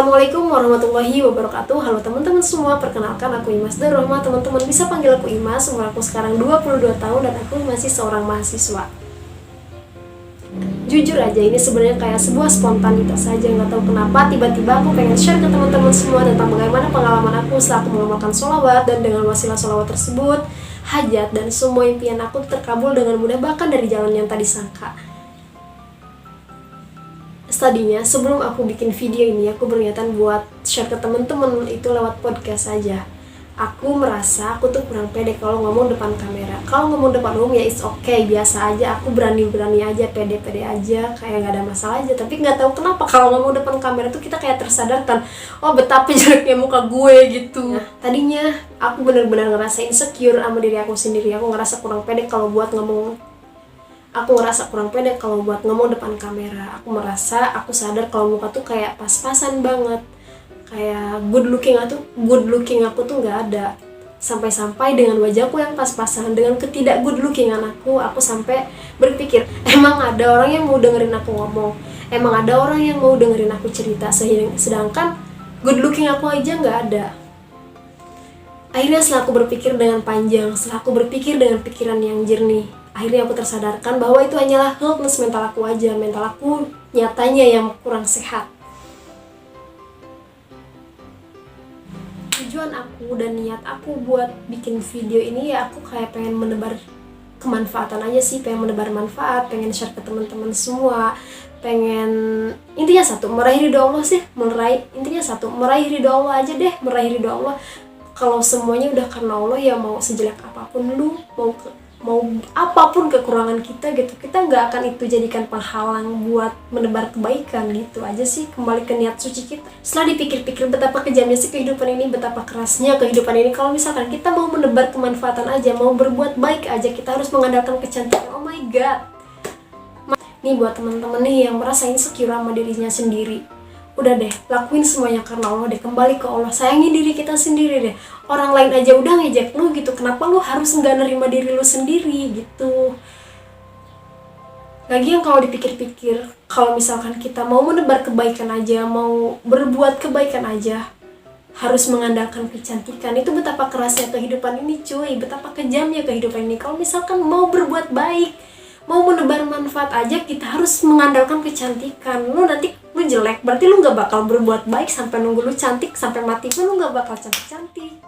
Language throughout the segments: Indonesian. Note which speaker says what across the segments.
Speaker 1: Assalamualaikum warahmatullahi wabarakatuh. Halo teman-teman semua, perkenalkan aku Imas Darrohma. Teman-teman bisa panggil aku Imas. Umur aku sekarang 22 tahun dan aku masih seorang mahasiswa. Jujur aja, ini sebenarnya kayak sebuah spontanitas saja. Nggak tahu kenapa tiba-tiba aku pengen share ke teman-teman semua tentang bagaimana pengalaman aku setelah aku mengamalkan sholawat. Dan dengan wasilah sholawat tersebut, hajat dan semua impian aku terkabul dengan mudah, bahkan dari jalan yang tak disangka. Tadinya sebelum aku bikin video ini, aku berniatan buat share ke temen-temen itu lewat podcast saja. Aku merasa aku tuh kurang pede kalau ngomong depan kamera. Kalau ngomong depan umum ya it's okay, biasa aja. Aku berani-berani aja, pede-pede aja, kayak gak ada masalah aja. Tapi gak tahu kenapa kalau ngomong depan kamera tuh kita kayak tersadarkan, oh betapa jeleknya muka gue gitu. Nah, tadinya aku bener-bener ngerasa insecure sama diri aku sendiri. Aku ngerasa kurang pede kalau buat ngomong. Aku ngerasa kurang pede kalau buat ngomong depan kamera. Aku sadar kalau muka tuh kayak pas-pasan banget. Kayak good looking aku tuh nggak ada. Sampai-sampai dengan wajahku yang pas-pasan, dengan ketidak good lookingan aku sampai berpikir, emang ada orang yang mau dengerin aku ngomong? Emang ada orang yang mau dengerin aku cerita? Sedangkan good looking aku aja nggak ada. Akhirnya setelah aku berpikir dengan panjang, setelah aku berpikir dengan pikiran yang jernih, akhirnya aku tersadarkan bahwa itu hanyalah healthness mental aku aja. Mental aku nyatanya yang kurang sehat. Tujuan aku dan niat aku buat bikin video ini ya aku kayak pengen menebar kemanfaatan aja sih. Pengen menebar manfaat, pengen share ke teman-teman semua. Intinya satu, meraih ridho Allah sih. Meraih ridho Allah aja deh, meraih ridho Allah. Kalau semuanya udah karena Allah ya, mau sejelek apapun lu, mau apapun kekurangan kita gitu, kita nggak akan itu jadikan penghalang buat menebar kebaikan gitu aja sih. Kembali ke niat suci kita. Setelah dipikir-pikir betapa kejamnya sih kehidupan ini, betapa kerasnya kehidupan ini. Kalau misalkan kita mau menebar kemanfaatan aja, mau berbuat baik aja, kita harus mengandalkan kecantikan. Oh my god. Nih buat teman-teman nih yang merasa insecure sama dirinya sendiri, udah deh, lakuin semuanya karena Allah deh. Kembali ke Allah, sayangi diri kita sendiri deh. Orang lain aja udah ngejek lu gitu, kenapa lu harus nggak nerima diri lu sendiri gitu? Lagian kalau dipikir-pikir, kalau misalkan kita mau menebar kebaikan aja, mau berbuat kebaikan aja, harus mengandalkan kecantikan. Itu betapa kerasnya kehidupan ini cuy, betapa kejamnya kehidupan ini. Kalau misalkan mau berbuat baik, mau menebar manfaat aja, kita harus mengandalkan kecantikan. Lu jelek, berarti lu gak bakal berbuat baik sampai nunggu lu cantik, sampai mati pun lu gak bakal cantik-cantik.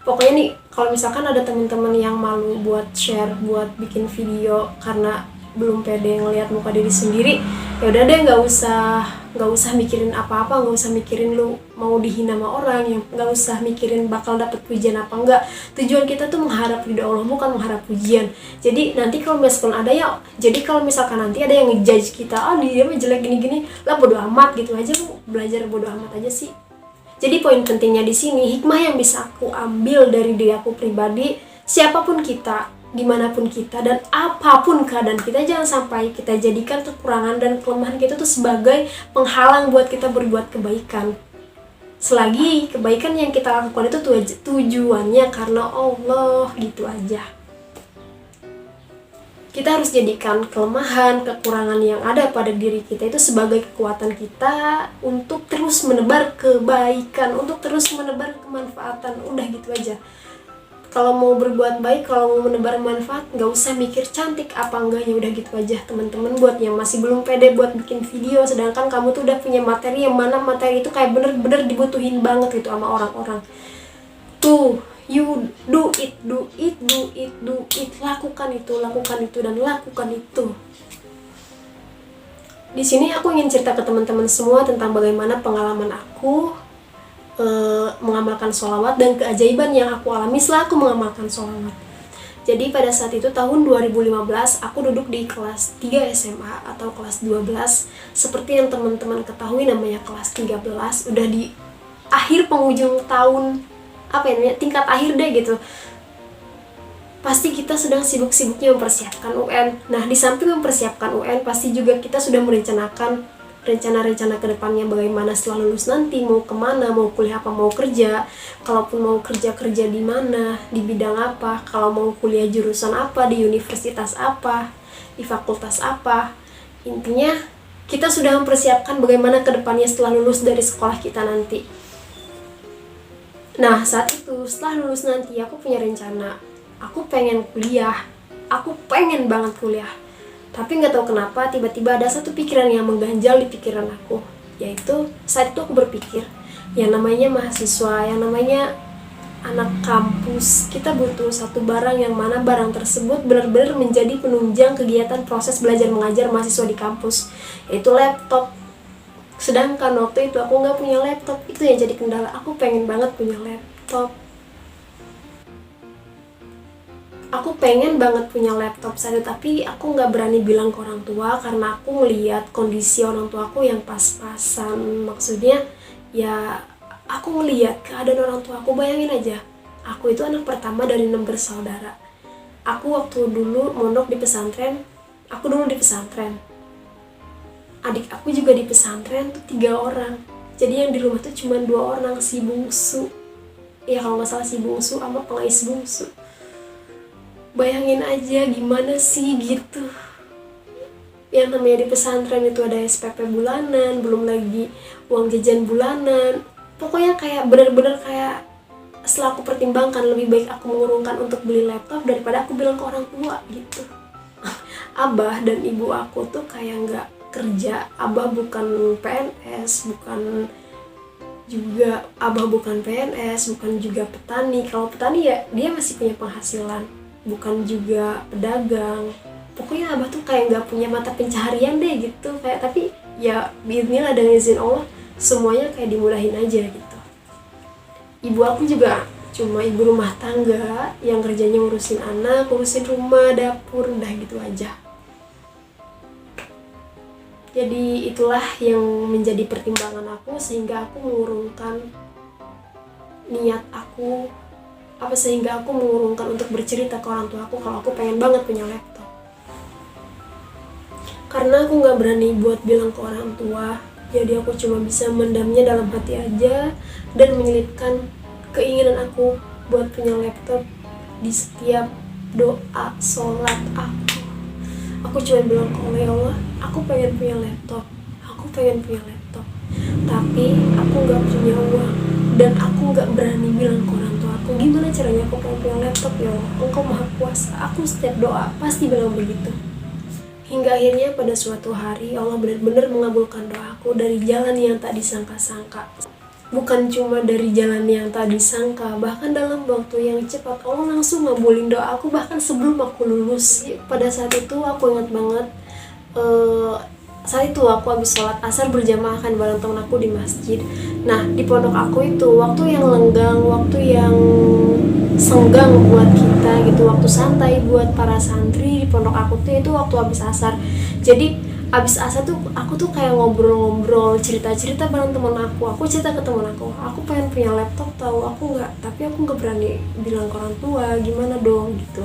Speaker 1: Pokoknya nih, kalau misalkan ada teman-teman yang malu buat share, buat bikin video karena belum pede ngelihat muka diri sendiri, ya udah deh, nggak usah mikirin apa-apa, nggak usah mikirin lu mau dihina sama orang, yang nggak usah mikirin bakal dapet pujian apa enggak. Tujuan kita tuh mengharap ridho Allah, bukan mengharap pujian. Jadi nanti kalau misalkan nanti ada yang ngejudge kita, dia mah jelek gini-gini, lah bodo amat gitu aja, lu belajar bodo amat aja sih. Jadi poin pentingnya di sini, hikmah yang bisa aku ambil dari diri aku pribadi, siapapun kita, dimanapun kita, dan apapun keadaan kita, jangan sampai kita jadikan kekurangan dan kelemahan kita tuh sebagai penghalang buat kita berbuat kebaikan. Selagi kebaikan yang kita lakukan itu tujuannya karena Allah, gitu aja. Kita harus jadikan kelemahan, kekurangan yang ada pada diri kita itu sebagai kekuatan kita untuk terus menebar kebaikan, untuk terus menebar kemanfaatan. Udah gitu aja. Kalau mau berbuat baik, kalau mau menebar manfaat, nggak usah mikir cantik apa enggaknya, udah gitu aja teman-teman. Buat yang masih belum pede buat bikin video, sedangkan kamu tuh udah punya materi, yang mana materi itu kayak bener-bener dibutuhin banget gitu sama orang-orang. Tuh, you do it, lakukan itu dan lakukan itu. Di sini aku ingin cerita ke teman-teman semua tentang bagaimana pengalaman aku mengamalkan sholawat dan keajaiban yang aku alami setelah aku mengamalkan sholawat. Jadi pada saat itu tahun 2015 aku duduk di kelas 3 SMA atau kelas 12. Seperti yang teman-teman ketahui namanya kelas 13, udah di akhir penghujung tahun, tingkat akhir deh gitu. Pasti kita sedang sibuk-sibuknya mempersiapkan UN. Nah, di samping mempersiapkan UN, pasti juga kita sudah merencanakan rencana-rencana kedepannya, bagaimana setelah lulus nanti, mau kemana, mau kuliah apa, mau kerja, kalaupun mau kerja di mana, di bidang apa, kalau mau kuliah jurusan apa, di universitas apa, di fakultas apa. Intinya kita sudah mempersiapkan bagaimana kedepannya setelah lulus dari sekolah kita nanti. Nah saat itu setelah lulus nanti aku punya rencana, aku pengen kuliah, aku pengen banget kuliah. Tapi nggak tahu kenapa tiba-tiba ada satu pikiran yang mengganjal di pikiran aku, yaitu saat itu aku berpikir, yang namanya mahasiswa, yang namanya anak kampus, kita butuh satu barang yang mana barang tersebut benar-benar menjadi penunjang kegiatan proses belajar mengajar mahasiswa di kampus, yaitu laptop. Sedangkan waktu itu aku nggak punya laptop, itu yang jadi kendala. Aku pengen banget punya laptop. Aku pengen banget punya laptop saat itu, tapi aku nggak berani bilang ke orang tua karena aku melihat kondisi orang tua aku yang pas-pasan. Maksudnya ya aku ngeliat keadaan orang tua aku. Bayangin aja, aku itu anak pertama dari 6 bersaudara. Aku waktu dulu mondok di pesantren, aku dulu di pesantren, adik aku juga di pesantren tuh 3 orang. Jadi yang di rumah tuh cuma 2 orang, si bungsu, ya kalau nggak salah si bungsu sama pengais bungsu. Bayangin aja gimana sih gitu. Yang namanya di pesantren itu ada SPP bulanan, belum lagi uang jajan bulanan. Pokoknya kayak bener-bener kayak setelah aku pertimbangkan, lebih baik aku mengurungkan untuk beli laptop daripada aku bilang ke orang tua gitu. Abah dan ibu aku tuh kayak nggak kerja. Abah bukan PNS, Abah bukan PNS, bukan juga petani. Kalau petani ya dia masih punya penghasilan, bukan juga pedagang. Pokoknya Abah tuh kayak nggak punya mata pencaharian deh gitu. Kayak tapi ya bismillah dengan izin Allah semuanya kayak dimudahin aja gitu. Ibu aku juga cuma ibu rumah tangga yang kerjanya ngurusin anak, ngurusin rumah, dapur, udah gitu aja. Jadi itulah yang menjadi pertimbangan aku sehingga aku mengurungkan niat aku, sehingga aku mengurungkan untuk bercerita ke orang tua aku kalau aku pengen banget punya laptop. Karena aku nggak berani buat bilang ke orang tua. Jadi aku cuma bisa mendamnya dalam hati aja dan menyelipkan keinginan aku buat punya laptop di setiap doa, sholat aku. Aku cuma bilang ke Allah, ya Allah, aku pengen punya laptop. Tapi aku gak punya uang dan aku gak berani bilang ke orang tua aku. Gimana caranya aku pengen punya laptop ya Allah? Engkau maha kuasa. Aku setiap doa pasti bilang begitu. Hingga akhirnya pada suatu hari Allah benar-benar mengabulkan doaku dari jalan yang tak disangka-sangka. Bukan cuma dari jalan yang tak disangka, bahkan dalam waktu yang cepat Allah langsung ngabulin doa aku bahkan sebelum aku lulus. Pada saat itu aku ingat banget, saat itu aku habis sholat asar berjamaah kan bareng temen aku di masjid. Nah di pondok aku itu waktu yang lenggang, waktu yang senggang buat kita gitu, waktu santai buat para santri di pondok aku tuh itu waktu habis asar. Jadi habis asar tuh aku tuh kayak ngobrol-ngobrol, cerita-cerita bareng teman aku cerita ke teman aku pengen punya laptop tahu, tapi aku nggak berani bilang ke orang tua, gimana dong gitu.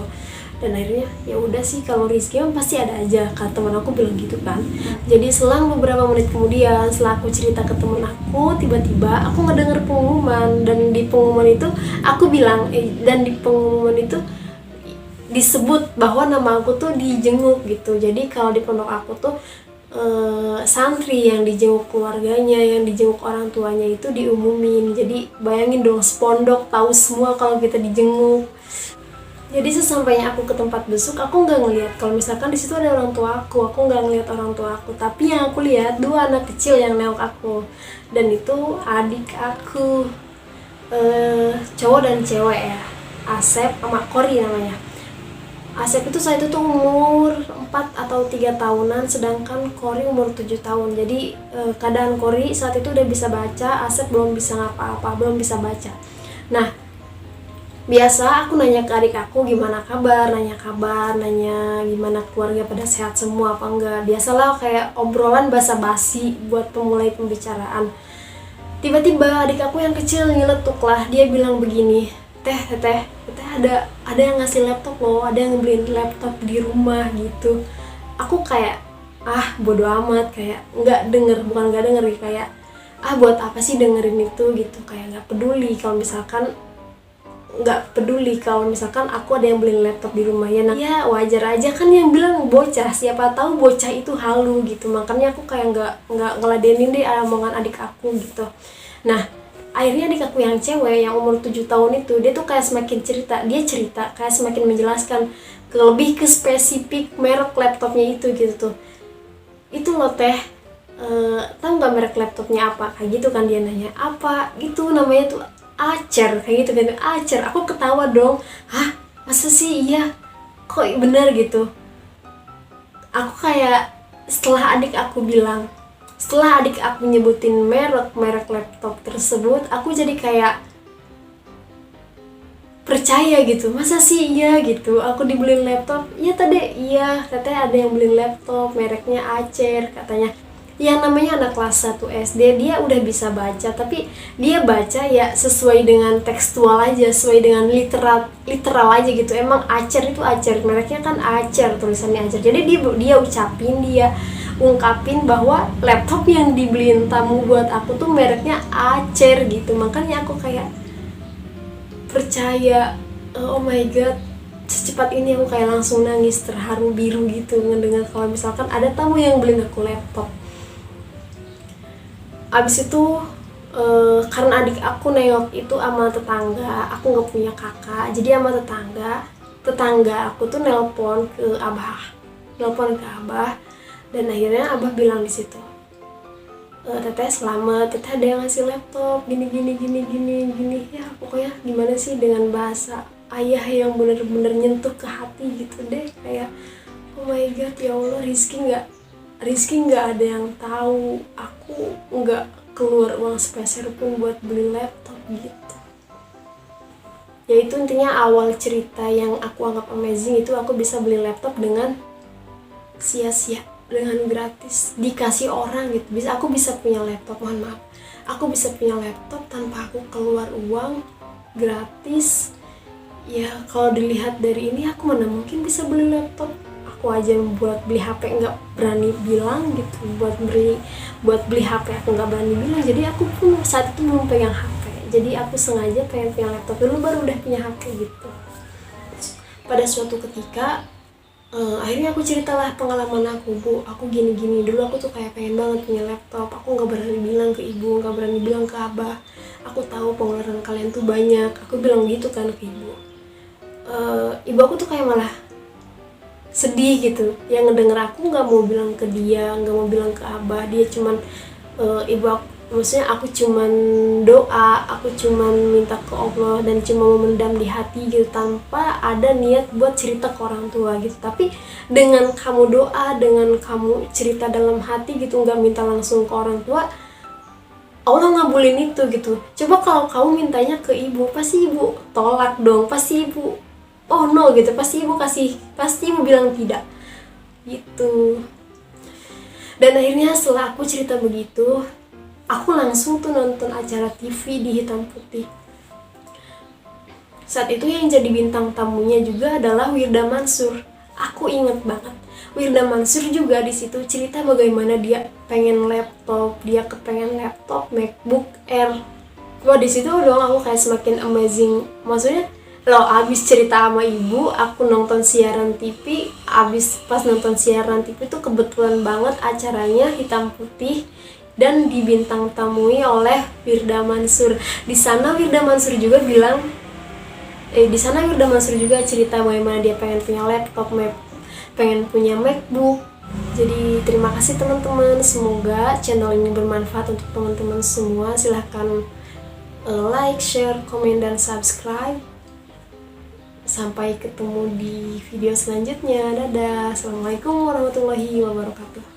Speaker 1: Dan akhirnya ya udah sih, kalau rezeki pasti ada aja, kata teman aku bilang gitu kan. Jadi selang beberapa menit kemudian setelah aku cerita ke teman aku, tiba-tiba aku ngedenger pengumuman, dan di pengumuman itu aku bilang di pengumuman itu disebut bahwa nama aku tuh dijenguk gitu. Jadi kalau di pondok aku tuh santri yang dijenguk keluarganya, yang dijenguk orang tuanya itu diumumin. Jadi bayangin dong, sepondok tahu semua kalau kita dijenguk. Jadi sesampainya aku ke tempat besuk, aku nggak ngelihat kalau misalkan di situ ada orang tua aku nggak ngelihat orang tua aku, tapi yang aku lihat 2 anak kecil yang nengok aku, dan itu adik aku, cowok dan cewek ya, Asep sama Kori namanya. Asep itu saat itu tuh umur 4 atau 3 tahunan, sedangkan Kori umur 7 tahun. Jadi keadaan Kori saat itu udah bisa baca, Asep belum bisa ngapa-apa, belum bisa baca. Nah biasa aku nanya ke adik aku gimana kabar, nanya gimana keluarga pada sehat semua apa enggak. Biasalah kayak obrolan basa-basi buat pemulai pembicaraan. Tiba-tiba adik aku yang kecil nyeletuk lah, dia bilang begini, teh ada yang ngasih laptop loh, ada yang beliin laptop di rumah gitu. Aku kayak bodo amat, kayak nggak denger kayak buat apa sih dengerin itu gitu, kayak nggak peduli. Kalau misalkan nggak peduli kalau misalkan aku ada yang beliin laptop di rumah ya. Nah, ya wajar aja kan yang bilang bocah, siapa tahu bocah itu halu gitu. Makanya aku kayak nggak ngeladenin deh omongan adik aku gitu. Nah, akhirnya adik aku yang cewek yang umur 7 tahun itu, dia tuh kayak semakin cerita kayak semakin menjelaskan lebih ke spesifik merek laptopnya itu gitu tuh. Itu loh teh, tahu nggak merek laptopnya apa? Kayak gitu kan dia nanya. Apa gitu namanya tuh Acer, kayak gitu kan. Acer. Aku ketawa dong. Hah? Masa sih iya? Kok bener gitu? Aku kayak setelah adik aku nyebutin merek laptop tersebut, aku jadi kayak percaya gitu. Masa sih iya gitu? Aku dibeliin laptop. Iya tadi, iya katanya ada yang beliin laptop mereknya Acer katanya. Yang namanya anak kelas 1 SD, dia udah bisa baca, tapi dia baca ya sesuai dengan tekstual aja, sesuai dengan literal aja gitu. Emang Acer itu Acer, mereknya kan Acer, tulisannya Acer. Jadi dia ungkapin bahwa laptop yang dibeliin tamu buat aku tuh mereknya Acer gitu. Makanya aku kayak percaya. Oh my god, secepat ini aku kayak langsung nangis terharu biru gitu ngedengar kalau misalkan ada tamu yang beliin aku laptop. Abis itu karena adik aku nengok itu sama tetangga, aku nggak punya kakak, jadi sama tetangga aku tuh nelpon ke abah, dan akhirnya abah bilang di situ, teteh selamat, teteh ada yang ngasih laptop gini ya. Pokoknya gimana sih, dengan bahasa ayah yang bener-bener nyentuh ke hati gitu deh, kayak oh my god ya Allah, Rizky nggak ada yang tahu aku nggak keluar uang sepeser pun buat beli laptop gitu. Ya itu intinya awal cerita yang aku anggap amazing, itu aku bisa beli laptop dengan sia-sia, dengan gratis, dikasih orang gitu. Aku bisa punya laptop, aku bisa punya laptop tanpa aku keluar uang, gratis. Ya kalau dilihat dari ini, aku mana mungkin bisa beli laptop. Aku aja buat beli HP nggak berani bilang gitu, buat beli HP aku nggak berani bilang. Jadi aku pun saat itu belum pegang HP, jadi aku sengaja pengen punya laptop dulu baru udah punya HP gitu. Pada suatu ketika akhirnya aku ceritalah pengalaman aku, Bu, aku gini dulu, aku tuh kayak pengen banget punya laptop, aku nggak berani bilang ke ibu, nggak berani bilang ke abah, aku tahu pengeluaran kalian tuh banyak, aku bilang gitu kan ke ibu. Ibu aku tuh kayak malah sedih gitu, yang ngedenger aku nggak mau bilang ke dia, nggak mau bilang ke abah. Dia cuman maksudnya aku cuman doa, aku cuman minta ke Allah dan cuma memendam di hati gitu, tanpa ada niat buat cerita ke orang tua gitu. Tapi dengan kamu doa, dengan kamu cerita dalam hati gitu, nggak minta langsung ke orang tua, Allah ngabulin itu gitu. Coba kalau kamu mintanya ke ibu, pasti ibu tolak dong, pasti ibu oh no gitu, pasti ibu bilang tidak gitu. Dan akhirnya setelah aku cerita begitu, aku langsung tuh nonton acara TV di Hitam Putih. Saat itu yang jadi bintang tamunya juga adalah Wirda Mansur. Aku inget banget, Wirda Mansur juga di situ cerita bagaimana dia pengen laptop, dia kepengen laptop MacBook Air. Wah, di situ dong aku kayak semakin amazing. Maksudnya lo abis cerita sama ibu, aku nonton siaran TV. Abis pas nonton siaran TV tuh kebetulan banget acaranya Hitam Putih dan dibintang tamui oleh Wirda Mansur. Di sana Wirda Mansur juga cerita bagaimana dia pengen punya laptop, pengen punya MacBook. Jadi terima kasih teman-teman, semoga channel ini bermanfaat untuk teman-teman semua. Silahkan like, share, komen, dan subscribe. Sampai ketemu di video selanjutnya. Dadah. Assalamualaikum warahmatullahi wabarakatuh.